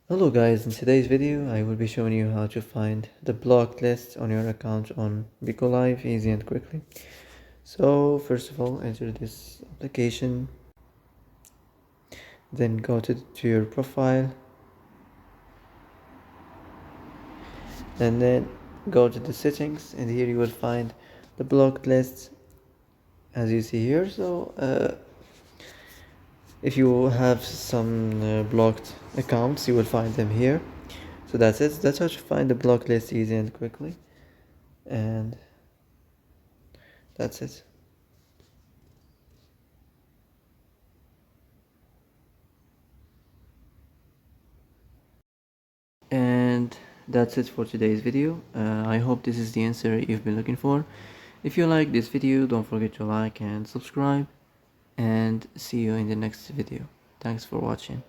Hello guys, in today's video I will be showing you how to find the blocked list on your account on Bigo Live easy and quickly. So first of all, enter this application, then go to your profile, and then go to the settings, and here you will find the blocked lists as you see here. So if you have some blocked accounts, you will find them here. So that's it. That's how to find the blocked list easy and quickly, and that's it. And that's it for today's video. I hope this is the answer you've been looking for. If you like this video, don't forget to like and subscribe, and see you in the next video. Thanks for watching.